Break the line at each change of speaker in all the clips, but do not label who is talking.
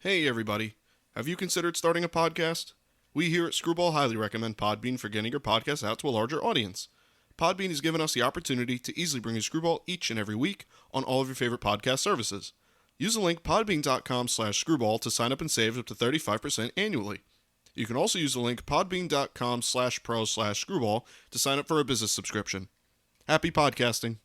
Hey everybody, have you considered starting a podcast? We here at Screwball highly recommend Podbean for getting your podcast out to a larger audience. Podbean has given us the opportunity to easily bring you Screwball each and every week on all of your favorite podcast services. Use the link podbean.com/screwball to sign up and save up to 35% annually. You can also use the link podbean.com/pro/screwball to sign up for a business subscription. Happy podcasting.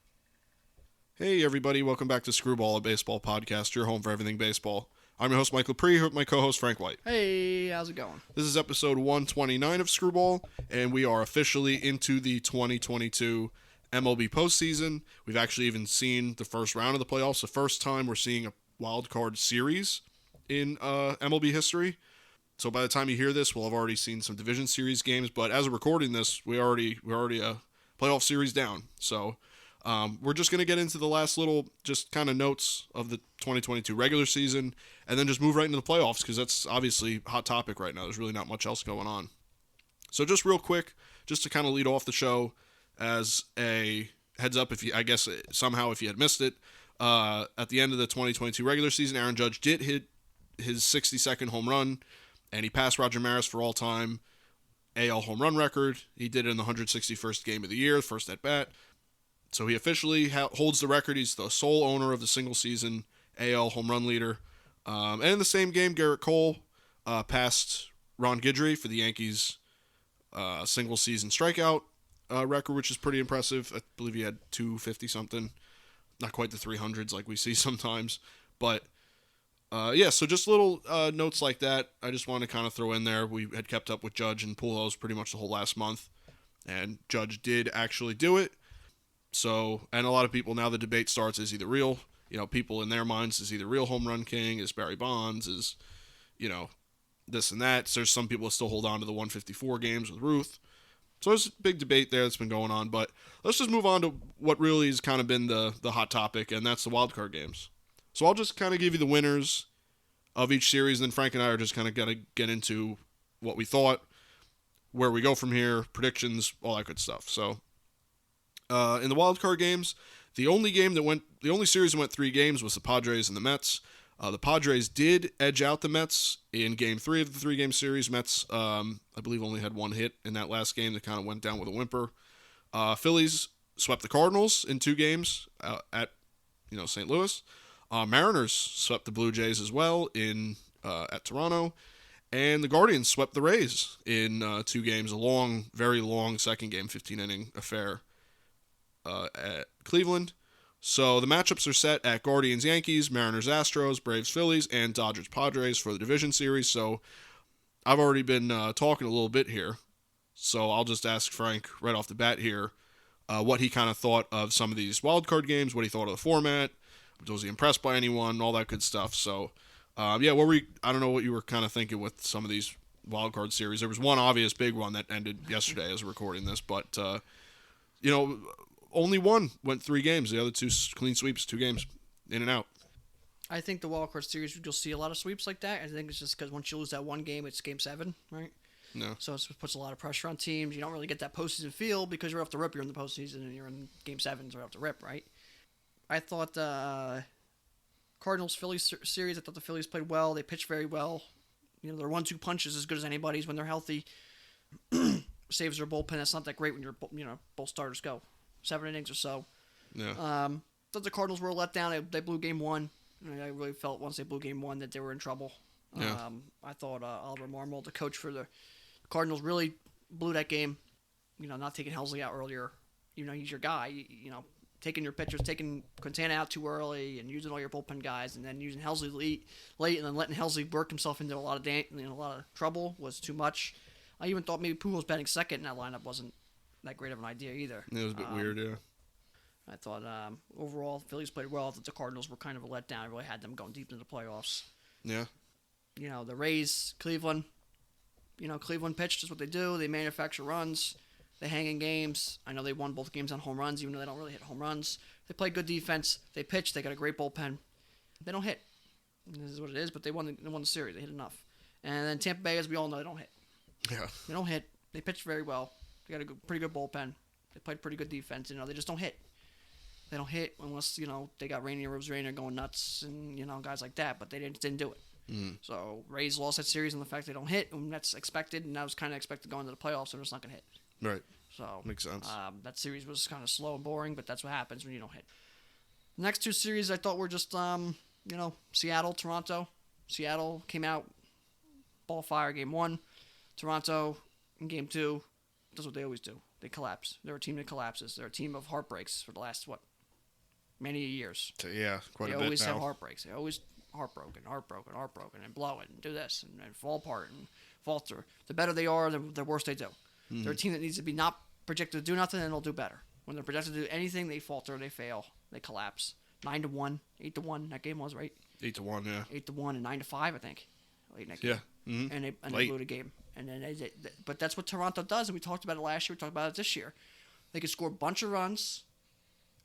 Hey everybody, welcome back to Screwball, a baseball podcast, your home for everything baseball. I'm your host, Mike Lepre, here with my co-host, Frank White.
Hey, how's it going?
This is episode 129 of Screwball, and we are officially into the 2022 MLB postseason. We've actually even seen the first round of the playoffs. The first time we're seeing a wild card series in MLB history. So by the time you hear this, we'll have already seen some division series games. But as we're recording this, we're already a playoff series down. So we're just going to get into the last little just kind of notes of the 2022 regular season and then just move right into the playoffs because that's obviously a hot topic right now. There's really not much else going on. So just real quick, just to kind of lead off the show as a heads up, if you had missed it, at the end of the 2022 regular season, Aaron Judge did hit his 62nd home run and he passed Roger Maris for all-time AL home run record. He did it in the 161st game of the year, first at bat. So he officially holds the record. He's the sole owner of the single-season AL home run leader. And in the same game, Garrett Cole passed Ron Guidry for the Yankees' single-season strikeout record, which is pretty impressive. I believe he had 250-something. Not quite the 300s like we see sometimes. But, so just little notes like that I just want to kind of throw in there. We had kept up with Judge and Pujols pretty much the whole last month. And Judge did actually do it. So, and a lot of people, now the debate starts, is he the real, people in their minds, is he the real home run king, is Barry Bonds, is, this and that. So there's some people that still hold on to the 154 games with Ruth. So there's a big debate there that's been going on, but let's just move on to what really has kind of been the hot topic, and that's the wildcard games. So I'll just kind of give you the winners of each series, and then Frank and I are just kind of going to get into what we thought, where we go from here, predictions, all that good stuff. So, in the wild card games, the only series that went 3 games was the Padres and the Mets. The Padres did edge out the Mets in Game 3 of the 3-game series. Mets, I believe, only had one hit in that last game that kind of went down with a whimper. Phillies swept the Cardinals in 2 games at St. Louis. Mariners swept the Blue Jays as well at Toronto. And the Guardians swept the Rays in 2 games, a very long second game, 15-inning affair at Cleveland. So the matchups are set at Guardians-Yankees, Mariners-Astros, Braves-Phillies, and Dodgers-Padres for the division series. So I've already been talking a little bit here. So I'll just ask Frank right off the bat here what he kind of thought of some of these wildcard games, what he thought of the format, was he impressed by anyone, all that good stuff. So, I don't know what you were kind of thinking with some of these wildcard series. There was one obvious big one that ended yesterday as we're recording this, but, only one went 3 games. The other 2 clean sweeps, 2 games, in and out.
I think the wildcard series, you'll see a lot of sweeps like that. I think it's just because once you lose that one game, it's Game 7, right?
No.
So it puts a lot of pressure on teams. You don't really get that postseason feel because you're off the rip. You're in the postseason and you're in Game 7s right off the rip, right? I thought Cardinals-Phillies series, I thought the Phillies played well. They pitched very well. Their 1-2 punch is as good as anybody's when they're healthy. Saves their bullpen. That's not that great when both starters go 7 innings or so.
Yeah.
Thought the Cardinals were let down. They blew Game 1. I really felt once they blew Game 1 that they were in trouble.
Yeah.
I thought Oliver Marmol, the coach for the Cardinals, really blew that game. Not taking Helsley out earlier. He's your guy. Taking your pitchers, taking Quintana out too early, and using all your bullpen guys, and then using Helsley late, and then letting Helsley work himself into a lot of trouble was too much. I even thought maybe Pujols batting second in that lineup wasn't that great of an idea either.
It was a bit weird, yeah.
I thought overall the Phillies played well. I thought the Cardinals were kind of a letdown. I really had them going deep into the playoffs.
Yeah.
The Rays, Cleveland. Cleveland pitched is what they do. They manufacture runs. They hang in games. I know they won both games on home runs, even though they don't really hit home runs. They play good defense. They pitch. They got a great bullpen. They don't hit. This is what it is, but they won the series. They hit enough. And then Tampa Bay, as we all know, they don't hit.
Yeah.
They don't hit. They pitched very well. They got a pretty good bullpen. They played pretty good defense. They just don't hit. They don't hit unless, they got Rainier, Rosarena going nuts and, guys like that, but they didn't do it. So Rays lost that series on the fact they don't hit, and that's expected, and that was kind of expected going to the playoffs, so they're just not going to hit.
Right.
So
Makes sense.
That series was kind of slow and boring, but that's what happens when you don't hit. The next two series I thought were just, Seattle, Toronto. Seattle came out, ball fire, game 1. Toronto, in game 2, does what they always do. They collapse. They're a team that collapses. They're a team of heartbreaks for the last, many years.
Yeah, quite
They
a bit
always have
now.
heartbreaks. They always heartbroken, and blow it, and do this, and fall apart, and falter. The better they are, the worse they do. They're a team that needs to be not projected to do nothing, and they'll do better. When they're projected to do anything, they falter, they fail, they collapse. 9-1, 8-1. That game was right.
8-1, yeah.
8-1 and 9-5, I think. Late in that game.
Yeah. Mm-hmm.
And they blew the game. And then but that's what Toronto does, and we talked about it last year. We talked about it this year. They can score a bunch of runs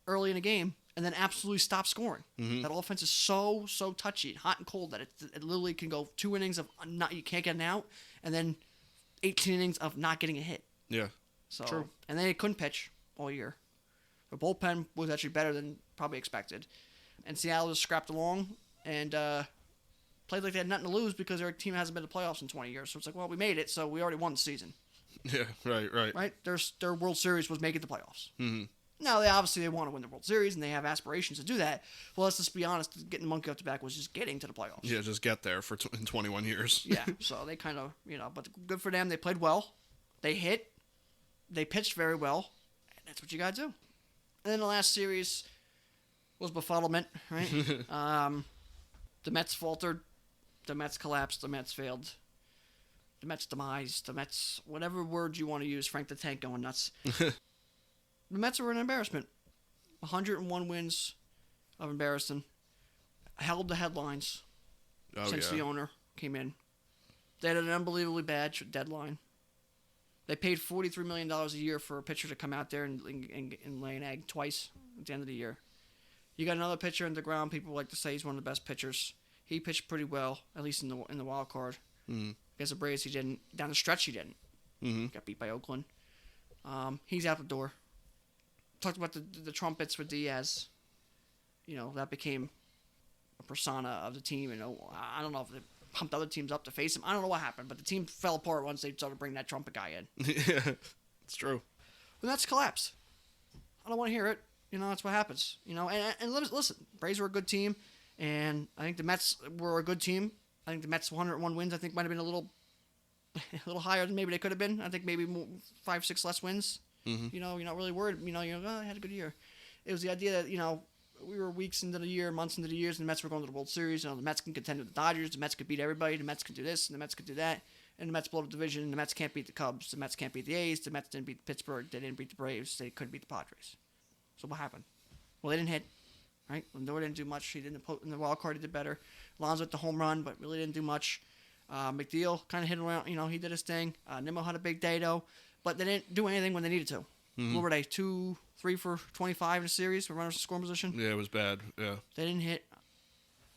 early in a game, and then absolutely stop scoring. That offense is so touchy, hot and cold that it literally can go 2 innings of you can't get an out, and then 18 innings of not getting a hit.
Yeah.
So
True.
And they couldn't pitch all year. The bullpen was actually better than probably expected, and Seattle just scrapped along and played like they had nothing to lose because their team hasn't been to playoffs in 20 years. So it's like, well, we made it, so we already won the season.
Yeah, right.
Right? Their World Series was making the playoffs. Mm-hmm. Now, they obviously want to win the World Series, and they have aspirations to do that. Well, let's just be honest. Getting the monkey off the back was just getting to the playoffs.
Yeah, just get there in 21 years.
Yeah, so they kind of, but good for them. They played well. They hit. They pitched very well. And that's what you got to do. And then the last series was befuddlement, right? The Mets faltered. The Mets collapsed. The Mets failed. The Mets demise. The Mets, whatever word you want to use, Frank the Tank going nuts. The Mets were an embarrassment. 101 wins of embarrassing. Held the headlines since the owner came in. They had an unbelievably bad deadline. They paid $43 million a year for a pitcher to come out there and lay an egg twice at the end of the year. You got another pitcher in the ground. People like to say he's one of the best pitchers. He pitched pretty well, at least in the wild card. Against the Braves, he didn't. Down the stretch, he didn't. Got beat by Oakland. He's out the door. Talked about the trumpets for Diaz. That became a persona of the team. And I don't know if they pumped other teams up to face him. I don't know what happened, but the team fell apart once they started bringing that trumpet guy in.
Yeah, it's true.
Well, that's collapse. I don't want to hear it. That's what happens. And listen, Braves were a good team, and I think the Mets were a good team. I think the Mets 101 wins. I think might have been a little higher than maybe they could have been. I think maybe 5-6 less wins. You're not really worried. I had a good year. It was the idea that we were weeks into the year, months into the years, and the Mets were going to the World Series. The Mets can contend with the Dodgers. The Mets could beat everybody. The Mets could do this, and the Mets could do that. And the Mets blow the division. And the Mets can't beat the Cubs. The Mets can't beat the A's. The Mets didn't beat Pittsburgh. They didn't beat the Braves. They couldn't beat the Padres. So what happened? Well, they didn't hit. Right? Lindor didn't do much. He didn't in the wild card. He did better. Alonso hit the home run, but really didn't do much. McNeil kind of hit around. He did his thing. Nimmo had a big day though, but they didn't do anything when they needed to. What were they? 2-3 for 25 in a series with runners in scoring position.
Yeah, it was bad. Yeah,
they didn't hit.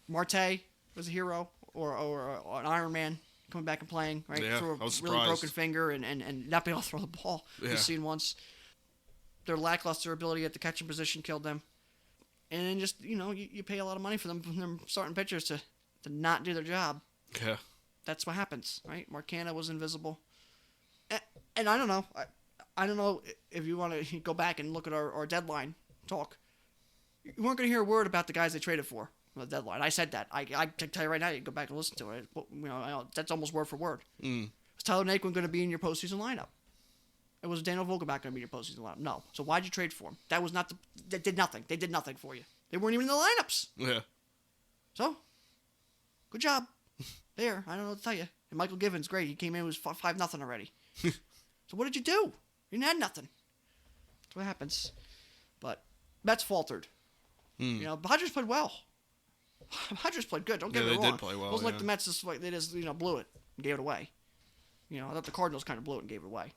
Marte was a hero or an Iron Man coming back and playing. Right,
yeah,
threw a
I was
really
surprised.
broken finger and not being able to throw the ball.
Yeah.
We've seen once. Their lackluster ability at the catching position killed them. And then just, you pay a lot of money for them starting pitchers to not do their job.
Yeah.
That's what happens, right? Marcana was invisible. And I don't know. I don't know if you want to go back and look at our deadline talk. You weren't going to hear a word about the guys they traded for on the deadline. I said that. I can tell you right now, you can go back and listen to it. That's almost word for word. Was Tyler Naquin going to be in your postseason lineup? It was Daniel Vogelbach going to be your postseason lineup? No. So why'd you trade for him? That was not they did nothing. They did nothing for you. They weren't even in the lineups.
Yeah.
So, good job. There. I don't know what to tell you. And Michael Givens, great. He came in, was 5-0 already. So what did you do? You didn't have nothing. That's what happens. But Mets faltered. Padres played well. Padres played good. Don't get me wrong.
They did play well.
It wasn't like the Mets just blew it and gave it away. I thought the Cardinals kind of blew it and gave it away.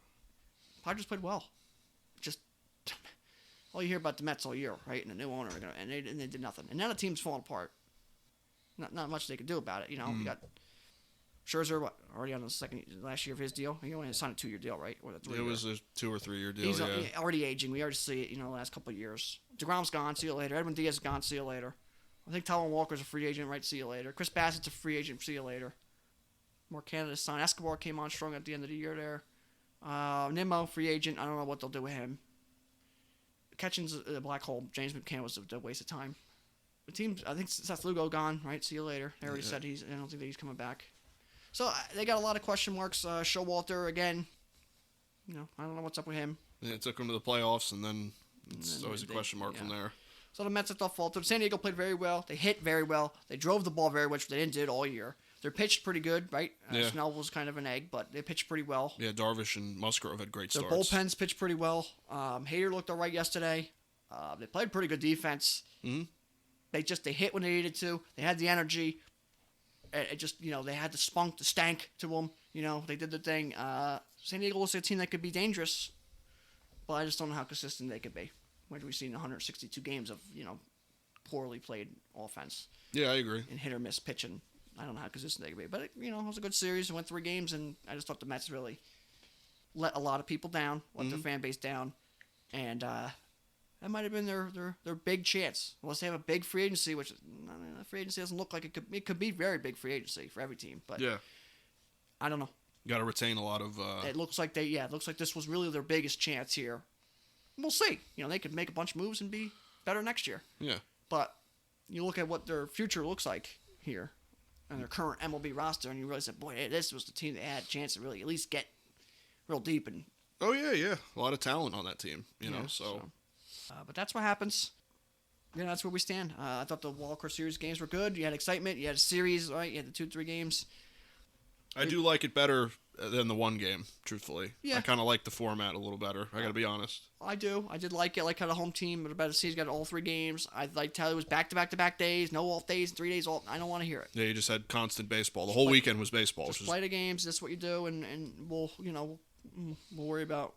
Padres played well. Just all you hear about the Mets all year, right? And the new owner, and they did nothing. And now the team's falling apart. Not much they could do about it. You got Scherzer, already on the last year of his deal. He only signed a 2-year deal, right? Or
It was a 2 or 3 year deal.
He's
yeah.
already aging. We already see it. The last couple of years. DeGrom's gone. See you later. Edwin Diaz is gone. See you later. I think Taijuan Walker's a free agent, right? See you later. Chris Bassett's a free agent. See you later. More candidates signed. Escobar came on strong at the end of the year there. Nimmo, free agent. I don't know what they'll do with him. Ketchin's a black hole. James McCann was a waste of time. The team, I think Seth Lugo gone, right? See you later. They already said I don't think that he's coming back. So they got a lot of question marks. Showalter, again, I don't know what's up with him.
Yeah, it took him to the playoffs, and then it's always a question mark from there.
So the Mets, I thought, faltered. San Diego played very well. They hit very well. They drove the ball very well, which they didn't do all year. They pitched pretty good, right? Snell was kind of an egg, but they pitched pretty well.
Yeah, Darvish and Musgrove had great starts.
Their bullpens pitched pretty well. Hader looked all right yesterday. They played pretty good defense.
Mm-hmm.
They hit when they needed to. They had the energy. It just, they had the spunk, the stank to them. They did the thing. San Diego looks like a team that could be dangerous, but I just don't know how consistent they could be. What we've seen 162 games of, poorly played offense.
Yeah, I agree.
And hit or miss pitching. I don't know how consistent they could be. But, it was a good series. It went 3 games, and I just thought the Mets really let a lot of people down, let their fan base down. And that might have been their big chance. Unless they have a big free agency, which free agency doesn't look like it could be very big free agency for every team. But
yeah,
I don't know.
Got to retain a lot of.
It looks like this was really their biggest chance here. We'll see. They could make a bunch of moves and be better next year.
Yeah.
But you look at what their future looks like here and their current MLB roster, and you realize that, boy, this was the team that had a chance to really at least get real deep. And
oh, yeah. A lot of talent on that team, so.
But that's what happens. That's where we stand. I thought the Walker Series games were good. You had excitement. You had a series, right? You had the 2-3 games.
I do like it better than the one game, truthfully.
Yeah.
I kind of like the format a little better. I got to be honest.
I do. I did like it. I like how the home team, but about the season, got all 3 games. I liked how it was back-to-back days, no off days, 3 days off. I don't want to hear it.
Yeah, you just had constant baseball. The whole weekend was baseball.
Just play the games. That's what you do, and we'll worry about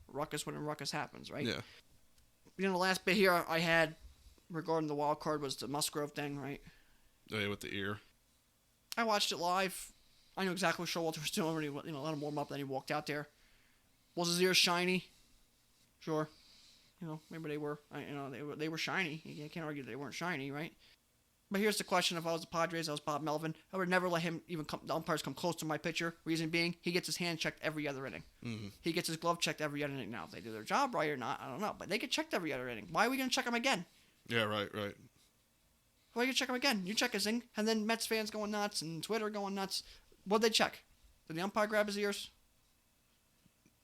ruckus when ruckus happens, right?
Yeah.
The last bit here I had regarding the wild card was the Musgrove thing, right?
Oh, yeah, with the ear.
I watched it live. I knew exactly what Showalter was doing when he let him warm up, then he walked out there. Was his ears shiny? Sure. Maybe they were. They were shiny. You can't argue they weren't shiny, right? But here's the question: if I was the Padres, I was Bob Melvin, I would never let him the umpires come close to my pitcher. Reason being, he gets his hand checked every other inning.
Mm-hmm.
He gets his glove checked every other inning. Now, if they do their job right or not, I don't know. But they get checked every other inning. Why are we going to check him again?
Yeah, right.
Why are you going to check him again? You check his thing, and then Mets fans going nuts and Twitter going nuts. What'd they check? Did the umpire grab his ears?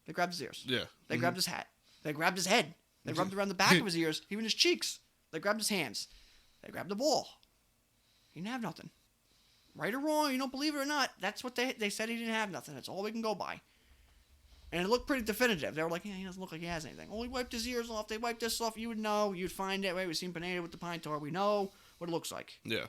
They grabbed his ears.
Yeah.
They grabbed his hat. They grabbed his head. They rubbed around the back of his ears, even his cheeks. They grabbed his hands. They grabbed the ball. He didn't have nothing. Right or wrong, you don't believe it or not, that's what they said. He didn't have nothing. That's all we can go by. And it looked pretty definitive. They were like, he doesn't look like he has anything. Oh, he wiped his ears off. They wiped this off. You would know. You'd find it. We've seen Pineda with the pine tar. We know what it looks like.
Yeah.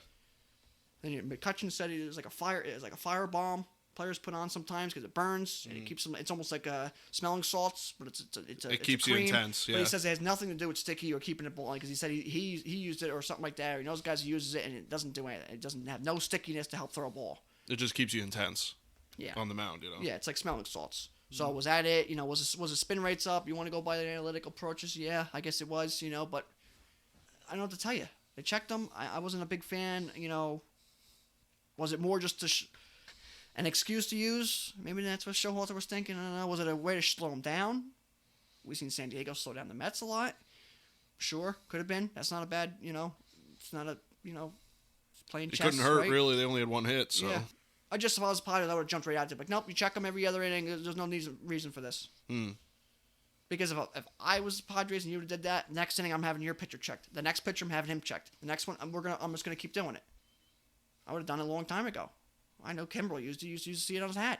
Then McCutcheon said it was like a fire. It was like a fire bomb. Players put on sometimes because it burns and it keeps them. It's almost like smelling salts, but it
keeps
you
intense. Yeah.
But he says it has nothing to do with sticky or keeping it boiling because he said he used it or something like that. Or he knows guys who uses it and it doesn't do anything. It doesn't have no stickiness to help throw a ball.
It just keeps you intense.
Yeah.
On the mound,
Yeah, it's like smelling salts. So was that it? Was the spin rates up? You want to go by the analytical approaches? Yeah, I guess it was. But I don't know what to tell you. They checked them. I wasn't a big fan. Was it more just an excuse to use? Maybe that's what Showalter was thinking. I don't know. Was it a way to slow him down? We've seen San Diego slow down the Mets a lot. Sure, could have been. That's not a bad, it's not a, playing chess.
It couldn't hurt,
right?
really. They only had one hit, so.
Yeah. If I was a Padres, I would have jumped right out there. Like, nope, you check them every other inning. There's no reason for this. Because if I was the Padres and you would have did that, next inning I'm having your pitcher checked. The next pitcher I'm having him checked. The next one I'm just gonna keep doing it. I would have done it a long time ago. I know Kimbrel used to see it on his hat.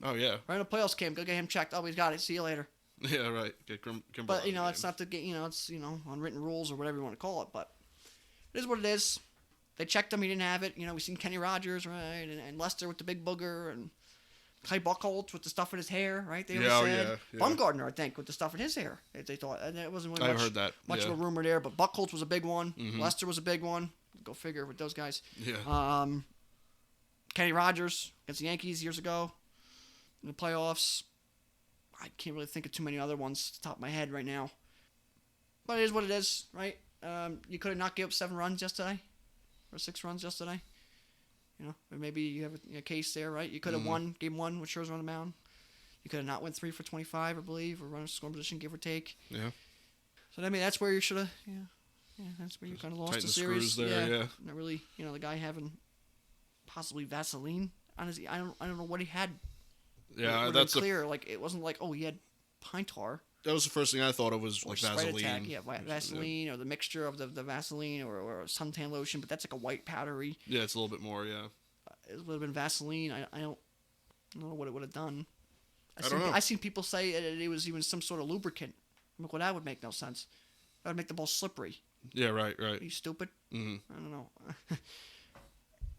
Oh yeah.
Right when the playoffs came, go get him checked. Oh, he's got it. See you later.
Yeah, right. Get Kimbrel.
But it's not the it's unwritten rules or whatever you want to call it. But it is what it is. They checked him. He didn't have it. We've seen Kenny Rogers, right, and Lester with the big booger, and Clay Buchholz with the stuff in his hair, right? They always said.
Yeah.
Bumgarner, I think, with the stuff in his hair. They thought, and it wasn't really
I've heard that.
much of a rumor there. But Buchholz was a big one.
Mm-hmm.
Lester was a big one. Go figure with those guys.
Yeah.
Kenny Rogers against the Yankees years ago in the playoffs. I can't really think of too many other ones off the top of my head right now. But it is what it is, right? You could have not given up 7 runs yesterday. or 6 runs yesterday. Or maybe you have a case there, right? You could have won game 1 with Scherzer on the mound. You could have not went 3 for 25, I believe, or run a scoring position, give or take.
Yeah.
So I mean, that's where you should have. Yeah, that's where you kind of lost
Tighten
the
the
series.
screws there, yeah.
Not really. The guy having possibly Vaseline on his. I don't know what he had.
Yeah,
that's clear. Like it wasn't like he had pine tar.
That was the first thing I thought of was like Vaseline.
Attack, Vaseline or the mixture of the Vaseline or suntan lotion, but that's like a white powdery.
Yeah, it's a little bit more. Yeah.
It would have been Vaseline. I don't know what it would have done.
I don't know.
I seen people say it was even some sort of lubricant. I'm like, well, that would make no sense. That would make the ball slippery.
Yeah, right.
Are you stupid?
Mm-hmm.
I don't know.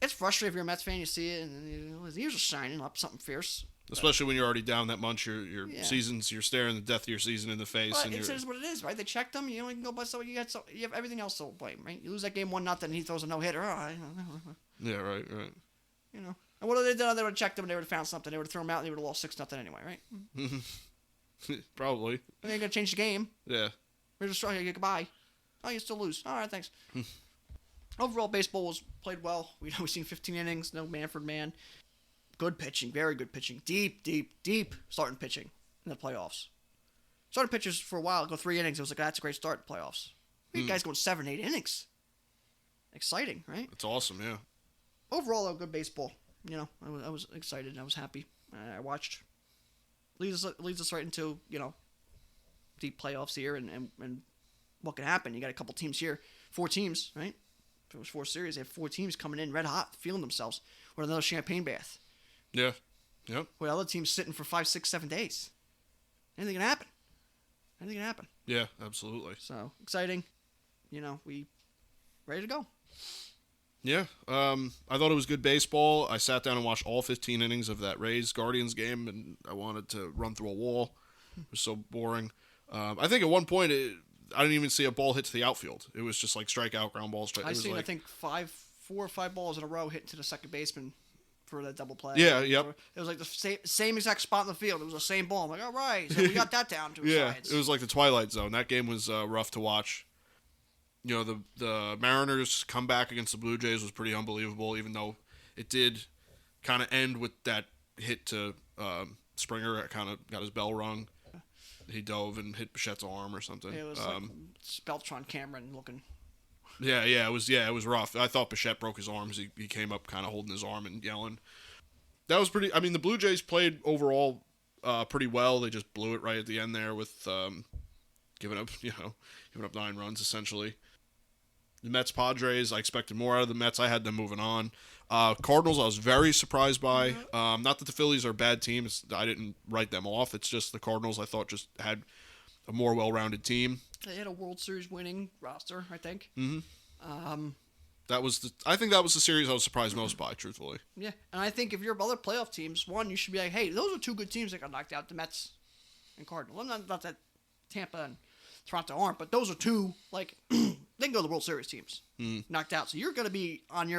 It's frustrating if you're a Mets fan. You see it, and his ears are shining up, something fierce.
Especially when you're already down that much, your seasons, you're staring the death of your season in the face.
But
and
it is what it is, right? They checked him. You can go by so you have everything else to blame, right? You lose that game 1-0, and he throws a no hitter.
Yeah, right.
And what would they done? They would have checked him, and they would have found something. They would have thrown him out, and they would have lost 6-0 anyway, right?
Probably.
They ain't gonna change the game.
Yeah.
We're just trying to get goodbye. Oh, you still lose. All right, thanks. Overall, baseball was played well. We've seen 15 innings, no Manfred man. Good pitching, very good pitching. Deep starting pitching in the playoffs. Starting pitchers for a while go 3 innings. It was like, that's a great start in the playoffs. You guys going 7, 8 innings. Exciting, right?
It's awesome, yeah.
Overall, though, good baseball. I was excited and I was happy. I watched. Leads us right into, deep playoffs here and what can happen. You got a couple teams here. 4 teams, right? If it was 4 series, they have 4 teams coming in red hot, feeling themselves. With another champagne bath.
Yeah. Yep.
With other teams sitting for 5, 6, 7 days. Anything can happen.
Yeah, absolutely.
So, exciting. We ready to go.
Yeah. I thought it was good baseball. I sat down and watched all 15 innings of that Rays-Guardians game, and I wanted to run through a wall. It was so boring. I think at one point, I didn't even see a ball hit to the outfield. It was just like strikeout, ground balls.
I think 4 or 5 balls in a row hit to the second baseman for that double play.
Yeah, yep.
It was like the same exact spot in the field. It was the same ball. I'm like, all right, so we got that down to a science.
It was like the Twilight Zone. That game was rough to watch. The Mariners' comeback against the Blue Jays was pretty unbelievable, even though it did kind of end with that hit to Springer. It kind of got his bell rung. He dove and hit Bichette's arm or something.
It was like Beltron Cameron looking.
Yeah, it was rough. I thought Bichette broke his arms. He came up kind of holding his arm and yelling. That was pretty. I mean, the Blue Jays played overall pretty well. They just blew it right at the end there with giving up 9 runs essentially. The Mets Padres, I expected more out of the Mets. I had them moving on. Cardinals, I was very surprised by. Not that the Phillies are a bad team. I didn't write them off. It's just the Cardinals I thought just had a more well-rounded team.
They had a World Series winning roster, I think.
Mm-hmm. I think that was the series I was surprised most by, truthfully.
Yeah, and I think if you're other playoff teams, you should be like, hey, those are 2 good teams that got knocked out, the Mets and Cardinals. Not that Tampa and Toronto aren't, but those are 2, like, they can go to the World Series teams, knocked out. So you're going to be on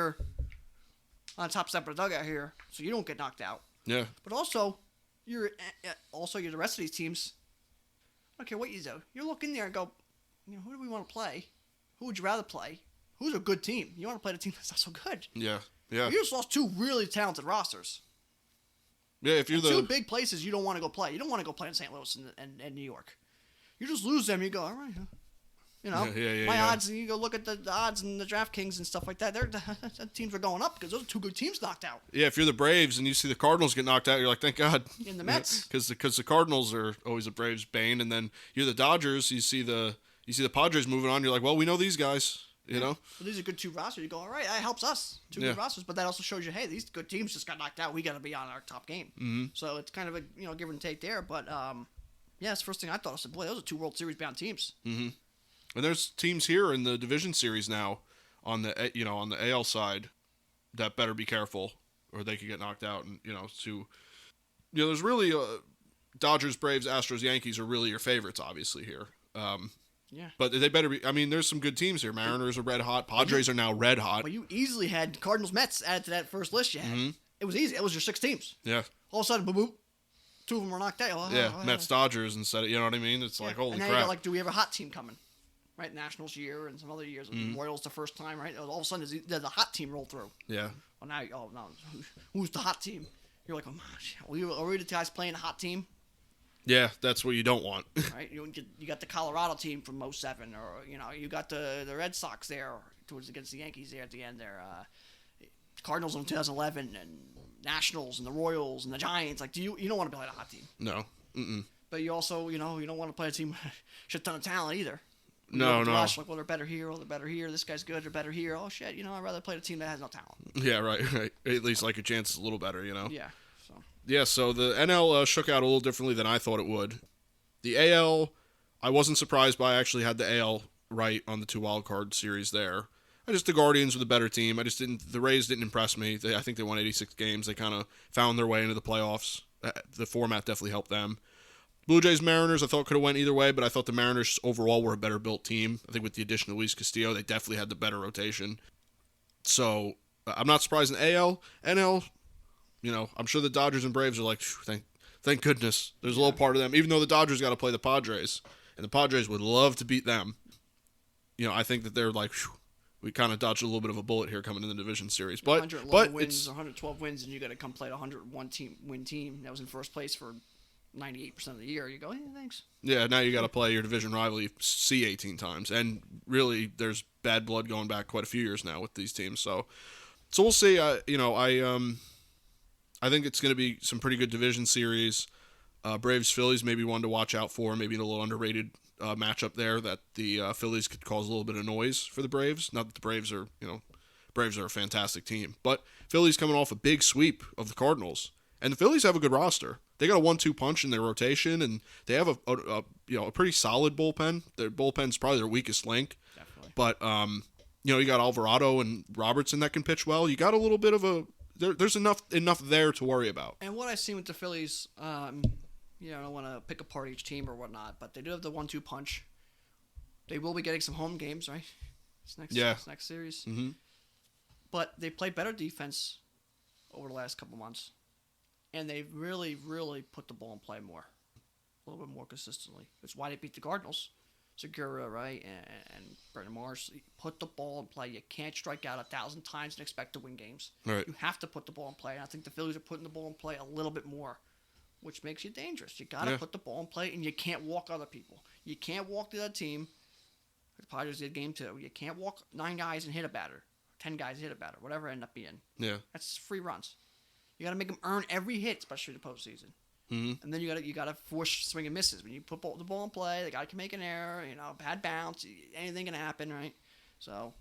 top step of the dugout here, so you don't get knocked out.
Yeah.
But also, you're the rest of these teams. I don't care what you do. You look in there and go, who do we want to play? Who would you rather play? Who's a good team? You want to play the team that's not so good.
Yeah.
You just lost 2 really talented rosters.
Yeah, if you're
2 big places you don't want to go play. You don't want to go play in St. Louis and New York. You just lose them. You go, all right. My odds. And you go look at the odds and the DraftKings and stuff like that. The teams are going up because those are 2 good teams knocked out.
Yeah, if you're the Braves and you see the Cardinals get knocked out, you're like, thank God.
In the Mets,
because the Cardinals are always the Braves' bane, and then you're the Dodgers. You see the Padres moving on. You're like, well, we know these guys. Well,
these are good 2 rosters. You go, all right, that helps us. 2 good rosters, but that also shows you, hey, these good teams just got knocked out. We got to be on our top game.
Mm-hmm.
So it's kind of a give and take there. But it's the first thing I thought. I said, boy, those are 2 World Series bound teams.
Mm-hmm. And there's teams here in the division series now on the AL side that better be careful or they could get knocked out. And there's really Dodgers, Braves, Astros, Yankees are really your favorites, obviously here.
Yeah.
But they better be. I mean, there's some good teams here. Mariners are red hot. Padres are now red hot.
But you easily had Cardinals, Mets added to that first list you had.
Mm-hmm.
It was easy. It was your 6 teams.
Yeah.
All of a sudden, boom, boom. 2 of them were knocked out.
Mets, Dodgers instead of, you know what I mean? It's like, holy
and now
crap.
you got, like, do we have a hot team coming? right? Nationals year and some other years. Royals the first time, right? All of a sudden, there's a hot team roll through.
Yeah.
Well, now, no, who's the hot team? You're like, are we the guys playing a hot team?
Yeah, that's what you don't want.
Right? You got the Colorado team from '07, or you got the Red Sox there against the Yankees there at the end there. Cardinals in 2011 and Nationals and the Royals and the Giants. Like, you don't want to play a hot team.
No. Mm-mm.
But you also, you don't want to play a team with a shit ton of talent either.
No.
Like, well, they're better here. They're better here. This guy's good. They're better here. Oh, shit. I'd rather play a team that has no talent.
Yeah, right. At least, like, your chance is a little better,
Yeah.
Yeah, so the NL shook out a little differently than I thought it would. The AL, I wasn't surprised by. I actually had the AL right on the 2 wildcard series there. The Guardians were the better team. The Rays didn't impress me. I think they won 86 games. They kind of found their way into the playoffs. The format definitely helped them. Blue Jays, Mariners, I thought could have went either way, but I thought the Mariners overall were a better built team. I think with the addition of Luis Castillo, they definitely had the better rotation. So I'm not surprised in AL. NL, I'm sure the Dodgers and Braves are like, thank goodness. There's a little part of them, even though the Dodgers got to play the Padres, and the Padres would love to beat them. I think that they're like, we kind of dodged a little bit of a bullet here coming in the division series. But
111 wins, 112 wins, and you got to come play a 101 win team that was in first place for 98% of the year. You go, thanks.
Yeah, now you got to play your division rival C 18 times, and really, there's bad blood going back quite a few years now with these teams. So we'll see. I think it's going to be some pretty good division series. Braves Phillies maybe one to watch out for, maybe a little underrated matchup there that the Phillies could cause a little bit of noise for the Braves. Not that the Braves are, Braves are a fantastic team, but Phillies coming off a big sweep of the Cardinals, and the Phillies have a good roster. They got a 1-2 punch in their rotation, and they have a pretty solid bullpen. Their bullpen's probably their weakest link.
Definitely.
But you got Alvarado and Robertson that can pitch well. You got a little bit of there's enough there to worry about.
And what I've seen with the Phillies, I don't want to pick apart each team or whatnot, but they do have the 1-2 punch. They will be getting some home games, right? This next series.
Mm-hmm.
But they played better defense over the last couple months. And they really, really put the ball in play more. A little bit more consistently. That's why they beat the Cardinals. Segura, right? And Brendan Marsh. Put the ball in play. You can't strike out 1,000 times and expect to win games.
Right.
You have to put the ball in play. And I think the Phillies are putting the ball in play a little bit more, which makes you dangerous. You got to put the ball in play, and you can't walk other people. You can't walk the other team. The Padres did game 2. You can't walk 9 guys and hit a batter. 10 guys and hit a batter. Whatever it end up being.
Yeah.
That's free runs. You got to make them earn every hit, especially the postseason.
Mm-hmm.
And then you got to force swing and misses. When you put the ball in play, the guy can make an error. Bad bounce, anything can happen, right? So,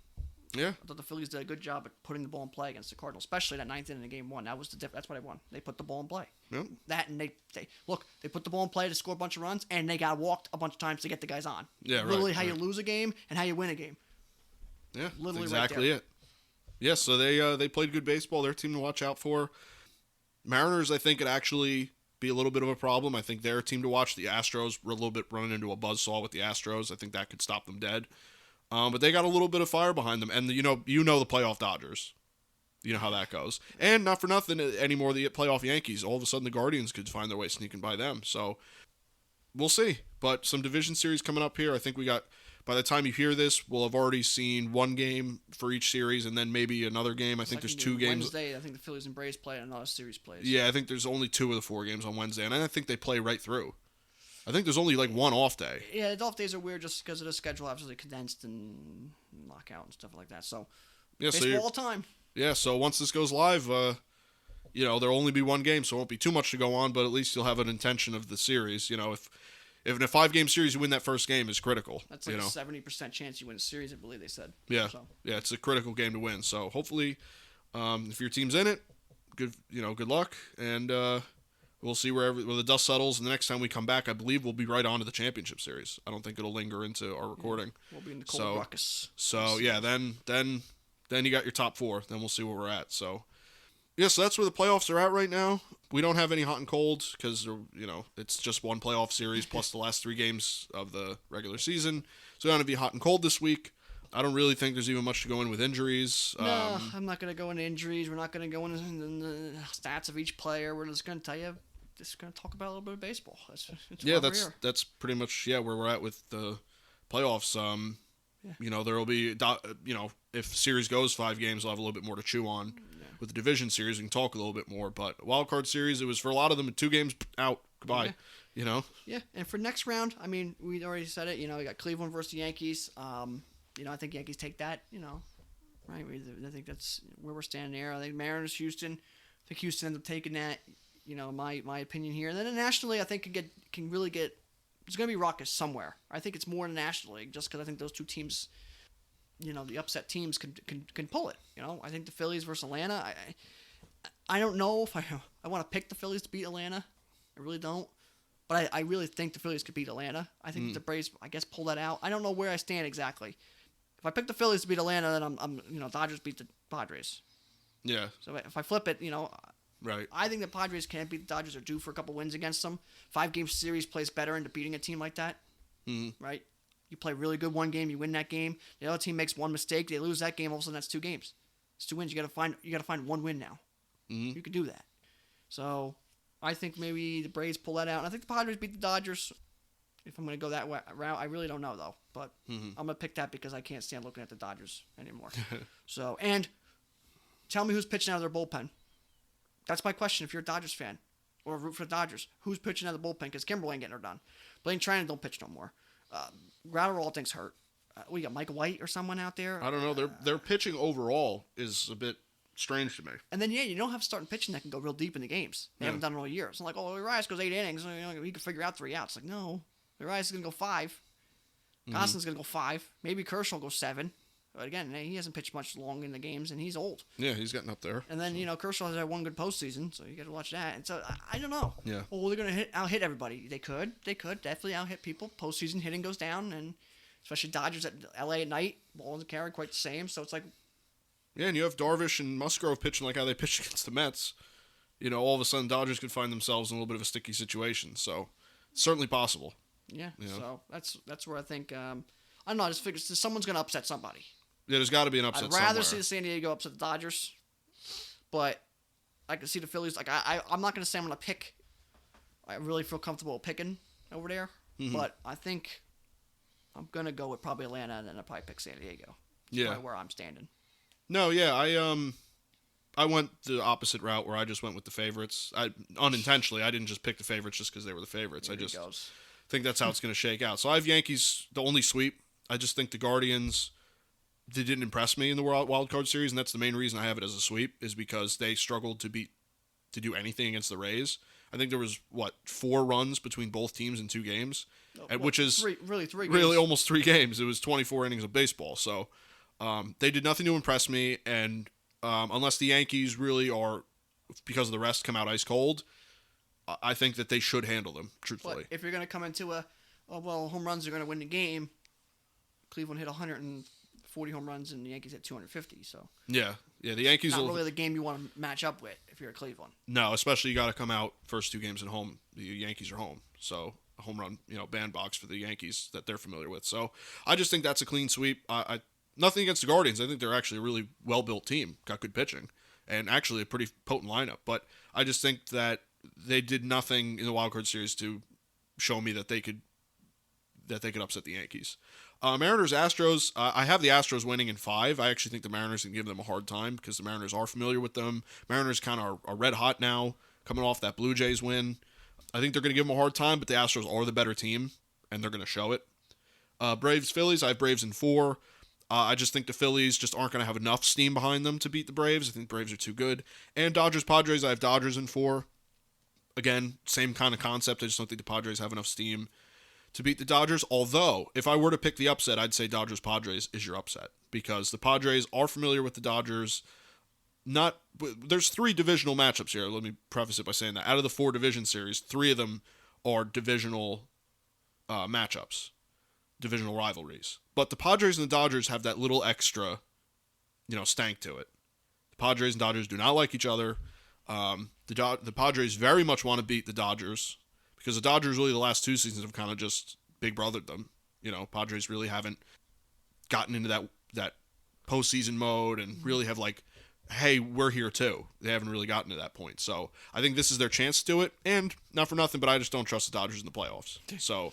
yeah,
I thought the Phillies did a good job at putting the ball in play against the Cardinals, especially that 9th inning of Game 1. That was that's why they won. They put the ball in play.
Yep.
That and they put the ball in play to score a bunch of runs, and they got walked a bunch of times to get the guys on.
Yeah,
literally
right.
How you lose a game and how you win a game.
Yeah,
literally
exactly
right
it. Yeah, so they played good baseball. Their team to watch out for. Mariners, I think, could actually be a little bit of a problem. I think they're a team to watch. The Astros were a little bit running into a buzzsaw with the Astros. I think that could stop them dead. But they got a little bit of fire behind them. And, the playoff Dodgers. You know how that goes. And not for nothing anymore, the playoff Yankees. All of a sudden, the Guardians could find their way sneaking by them. So, we'll see. But some division series coming up here. I think we got... By the time you hear this, we'll have already seen one game for each series and then maybe another game. I think there's 2 games.
Wednesday, I think the Phillies and Braves play and another series plays.
Yeah, I think there's only 2 of the 4 games on Wednesday, and I think they play right through. I think there's only like one off day.
Yeah, the off days are weird just because of the schedule, obviously condensed and lockout and stuff like that. So,
yeah,
baseball all the time.
Yeah, so once this goes live, there'll only be one game, so it won't be too much to go on, but at least you'll have an intention of the series. If in a 5-game series you win that first game is critical.
That's like a 70% chance you win a series, I believe they said.
Yeah, yeah, it's a critical game to win. So hopefully, if your team's in it, good luck, and we'll see where the dust settles. And the next time we come back, I believe we'll be right on to the championship series. I don't think it'll linger into our recording.
We'll be in the cold ruckus.
So yeah, then you got your top 4. Then we'll see where we're at. So. Yeah, so that's where the playoffs are at right now. We don't have any hot and cold because, it's just one playoff series plus the last 3 games of the regular season. So we don't have to be hot and cold this week. I don't really think there's even much to go in with injuries.
No, I'm not going to go into injuries. We're not going to go into the stats of each player. We're just going to talk about a little bit of baseball. That's pretty much where we're at with the playoffs.
Yeah. There will be, if series goes 5 games, they'll have a little bit more to chew on. Yeah. With the division series, we can talk a little bit more. But wild card series, it was for a lot of them 2 games out. Goodbye. Yeah.
Yeah, and for next round, I mean, we already said it. We got Cleveland versus the Yankees. I think Yankees take that. Right? I think that's where we're standing there. I think Mariners, Houston. I think Houston ends up taking that. My opinion here. And then nationally, I think can really get. There's going to be ruckus somewhere. I think it's more in the National League, just because I think those 2 teams, the upset teams can pull it. I think the Phillies versus Atlanta. I don't know if I want to pick the Phillies to beat Atlanta. I really don't. But I really think the Phillies could beat Atlanta. I think the Braves, I guess, pull that out. I don't know where I stand exactly. If I pick the Phillies to beat Atlanta, then I'm Dodgers beat the Padres.
Yeah.
So if I flip it,
right.
I think the Padres can't beat the Dodgers. Are due for a couple wins against them. 5-game series plays better into beating a team like that.
Mm-hmm.
Right? You play really good one game, you win that game. The other team makes one mistake, they lose that game. All of a sudden, that's 2 games. It's 2 wins. You got to find 1 win now.
Mm-hmm.
You could do that. So I think maybe the Braves pull that out. And I think the Padres beat the Dodgers. If I'm going to go that route, I really don't know though. But I'm going to pick that because I can't stand looking at the Dodgers anymore. So and tell me who's pitching out of their bullpen. That's my question. If you're a Dodgers fan or root for the Dodgers, who's pitching out of the bullpen? Because Kimberly ain't getting her done. Blaine Trinan don't pitch no more. Gratterall thing's hurt. We got Michael White or someone out there.
I don't know. Their pitching overall is a bit strange to me.
And then you don't have starting pitching that can go real deep in the games. They haven't done it all year. It's not like Urias goes 8 innings. He can figure out 3 outs. Like no, Urias is gonna go 5. Constance's gonna go 5. Maybe Kershaw will go 7. But again, he hasn't pitched much long in the games, and he's old.
Yeah, he's getting up there.
And then Kershaw has had 1 good postseason, so you got to watch that. And so I don't know.
Yeah.
Well, they're gonna out-hit everybody. They could definitely out-hit people. Postseason hitting goes down, and especially Dodgers at LA at night, ball doesn't carry quite the same. So it's like.
Yeah, and you have Darvish and Musgrove pitching like how they pitched against the Mets. All of a sudden Dodgers could find themselves in a little bit of a sticky situation. So it's certainly possible.
Yeah. So that's where I think I don't know. I just figure someone's gonna upset somebody.
Yeah, there's got to be an upset.
I'd rather
somewhere.
see the San Diego upset the Dodgers, but I can see the Phillies. Like I'm not gonna say I'm gonna pick. I really feel comfortable picking over there, but I think I'm gonna go with probably Atlanta, and then I'll probably pick San Diego. That's probably where I'm standing.
No, yeah, I went the opposite route where I just went with the favorites. I unintentionally I didn't just pick the favorites just because they were the favorites. I just think that's how it's going to shake out. So I have Yankees the only sweep. I just think the Guardians. They didn't impress me in the wild card series, and that's the main reason I have it as a sweep is because they struggled to do anything against the Rays. I think there was 4 runs between both teams in 2 games, which is
3 games.
Really almost 3 games. It was 24 innings of baseball. So they did nothing to impress me, and unless the Yankees really are, because of the rest, come out ice cold, I think that they should handle them. Truthfully,
but if you're going to come into home runs are going to win the game. Cleveland hit 140 home runs and the Yankees hit 250. So
yeah, the Yankees
not really the game you want to match up with if you're at Cleveland.
No, especially you got to come out first 2 games at home. The Yankees are home, so a home run bandbox for the Yankees that they're familiar with. So I just think that's a clean sweep. I nothing against the Guardians. I think they're actually a really well built team. Got good pitching and actually a pretty potent lineup. But I just think that they did nothing in the wild card series to show me that they could upset the Yankees. Mariners, Astros. I have the Astros winning in 5. I actually think the Mariners can give them a hard time because the Mariners are familiar with them. Mariners kind of are red hot now, coming off that Blue Jays win. I think they're going to give them a hard time, but the Astros are the better team, and they're going to show it. Braves, Phillies. I have Braves in 4. I just think the Phillies just aren't going to have enough steam behind them to beat the Braves. I think the Braves are too good. And Dodgers, Padres. I have Dodgers in 4. Again, same kind of concept. I just don't think the Padres have enough steam to beat the Dodgers. Although, if I were to pick the upset, I'd say Dodgers-Padres is your upset because the Padres are familiar with the Dodgers. There's 3 divisional matchups here. Let me preface it by saying that out of the 4 division series, 3 of them are divisional matchups, divisional rivalries. But the Padres and the Dodgers have that little extra, stank to it. The Padres and Dodgers do not like each other. The Padres very much want to beat the Dodgers. Because the Dodgers really the last 2 seasons have kind of just big brothered them. Padres really haven't gotten into that postseason mode and really have hey, we're here too. They haven't really gotten to that point. So I think this is their chance to do it. And not for nothing, but I just don't trust the Dodgers in the playoffs. So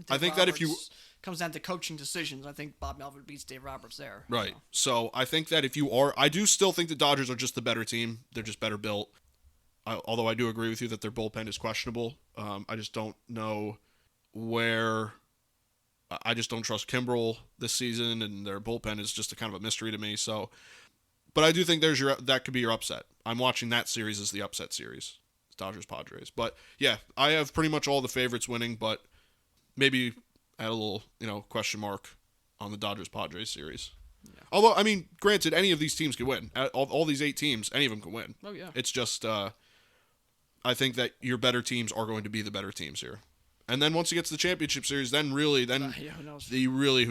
I think that if you
comes down to coaching decisions, I think Bob Melvin beats Dave Roberts there.
Right. So I think that I do still think the Dodgers are just the better team. They're just better built. Although I do agree with you that their bullpen is questionable. I just don't know where. I just don't trust Kimbrel this season, and their bullpen is just a kind of a mystery to me. So, but I do think that could be your upset. I'm watching that series as the upset series, Dodgers Padres. But yeah, I have pretty much all the favorites winning, but maybe add a little question mark on the Dodgers Padres series. Yeah. Although I mean, granted, any of these teams could win. All these 8 teams, any of them can win.
Oh yeah.
It's just I think that your better teams are going to be the better teams here. And then once you get to the championship series, who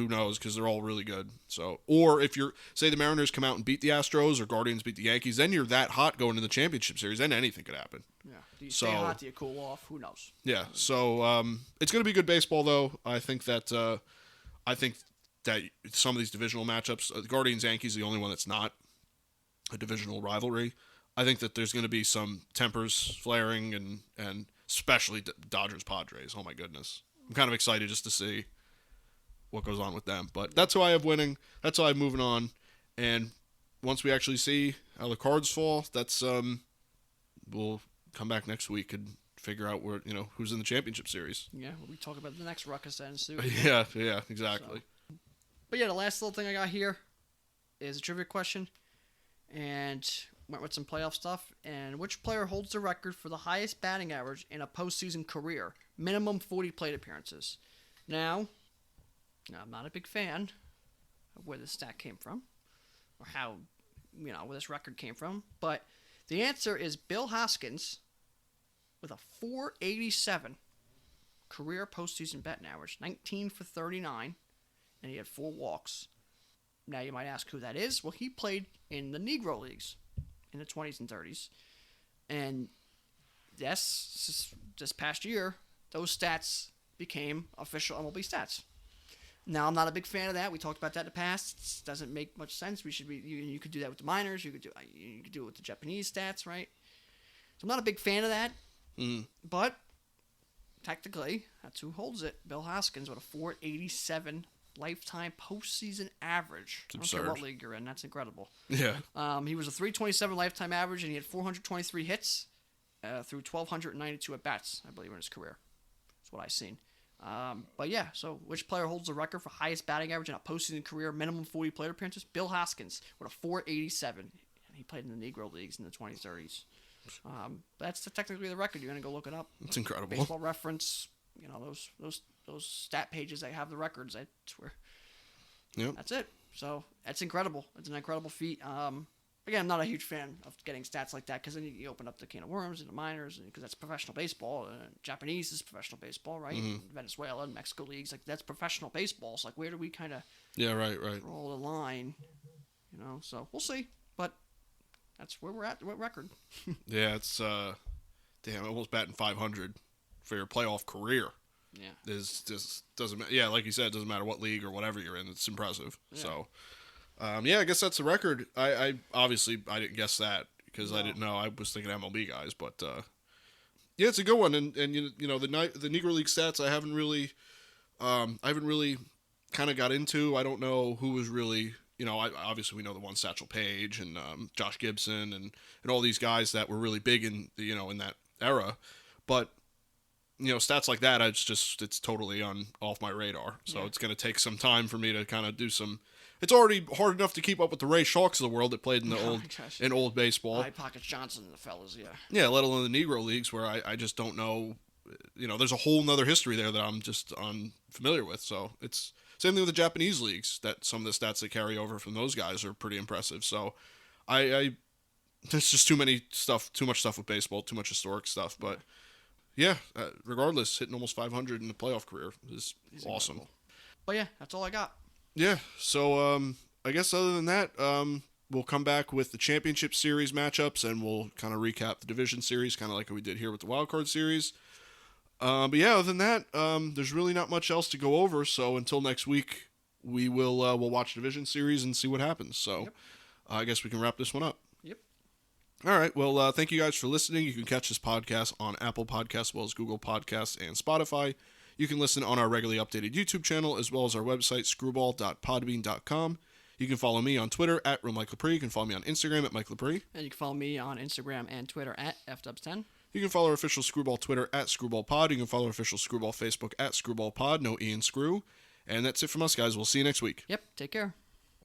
knows? Because they're all really good. So, or if say the Mariners come out and beat the Astros or Guardians beat the Yankees, then you're that hot going to the championship series. Then anything could happen.
Yeah. Do you stay hot? Do you cool off? Who knows?
Yeah. So it's going to be good baseball, though. I think that some of these divisional matchups, the Guardians Yankees, the only one that's not a divisional rivalry. I think that there's going to be some tempers flaring and especially Dodgers Padres. Oh my goodness. I'm kind of excited just to see what goes on with them. But that's who I have winning. That's who I have moving on. And once we actually see how the cards fall, that's we'll come back next week and figure out where who's in the championship series.
Yeah, we talk about the next ruckus then soon.
Yeah, exactly.
So. But yeah, the last little thing I got here is a trivia question. And went with some playoff stuff. And which player holds the record for the highest batting average in a postseason career? Minimum 40 plate appearances. Now, I'm not a big fan of where this stat came from, or how, where this record came from. But the answer is Bill Hoskins with a 487 career postseason batting average, 19 for 39, and he had 4 walks. Now you might ask who that is. Well, he played in the Negro Leagues in the 20s and 30s. And yes, this past year, those stats became official MLB stats. Now, I'm not a big fan of that. We talked about that in the past. It doesn't make much sense. You could do that with the minors. You could do it with the Japanese stats, right? So I'm not a big fan of that. But technically, that's who holds it. Bill Hoskins with a 487 lifetime postseason average.
It's
I don't
absurd.
care what league you're in. That's incredible.
Yeah.
He was a 327 lifetime average, and he had 423 hits through 1,292 at-bats, I believe, in his career. That's what I've seen. But yeah, so which player holds the record for highest batting average in a postseason career, minimum 40 plate appearances? Bill Hoskins with a 487. He played in the Negro Leagues in the 20s, 30s. That's technically the record. You're going to go look it up.
It's incredible.
Baseball Reference, those stat pages that have the records. That's where.
Yep.
That's it. So that's incredible. It's an incredible feat. Again, I'm not a huge fan of getting stats like that because then you open up the can of worms in the minors because that's professional baseball. Japanese is professional baseball, right?
Mm-hmm.
Venezuela and Mexico leagues, that's professional baseball. It's where do we kind of
right
draw the line? So we'll see. But that's where we're at. What record?
Yeah, it's almost batting 500 for your playoff career.
Yeah,
just doesn't. Yeah, like you said, it doesn't matter what league or whatever you're in. It's impressive.
Yeah.
So, I guess that's the record. I obviously I didn't guess that because I didn't know. I was thinking MLB guys, but yeah, it's a good one. And the Negro League stats I haven't really kind of got into. I don't know who was really. Obviously we know the one Satchel Paige and Josh Gibson and all these guys that were really big in in that era, but stats like that it's totally off my radar. So It's going to take some time for me to kind of do some. It's already hard enough to keep up with the Ray Shawks of the world that played in the old baseball.
High Pockets Johnson and the fellas, yeah.
Yeah, let alone the Negro Leagues where I just don't know. There's a whole nother history there that I'm just unfamiliar with. So it's. Same thing with the Japanese leagues, that some of the stats that carry over from those guys are pretty impressive. So there's just too much stuff with baseball, too much historic stuff. But yeah, regardless, hitting almost 500 in the playoff career is awesome.
Incredible. But yeah, that's all I got.
Yeah, so I guess other than that, we'll come back with the championship series matchups and we'll kind of recap the division series, kind of like we did here with the wild card series. But yeah, other than that, there's really not much else to go over. So until next week, we'll watch Division Series and see what happens. So I guess we can wrap this one up.
Yep.
All right. Well, thank you guys for listening. You can catch this podcast on Apple Podcasts as well as Google Podcasts and Spotify. You can listen on our regularly updated YouTube channel as well as our website, screwball.podbean.com. You can follow me on Twitter at @RealMikeLepre. You can follow me on Instagram at Mike Lepre.
And you can follow me on Instagram and Twitter at FDubs10.
You can follow our official Screwball Twitter at ScrewballPod. You can follow our official Screwball Facebook at ScrewballPod. No E in Screw. And that's it from us, guys. We'll see you next week.
Yep, take care.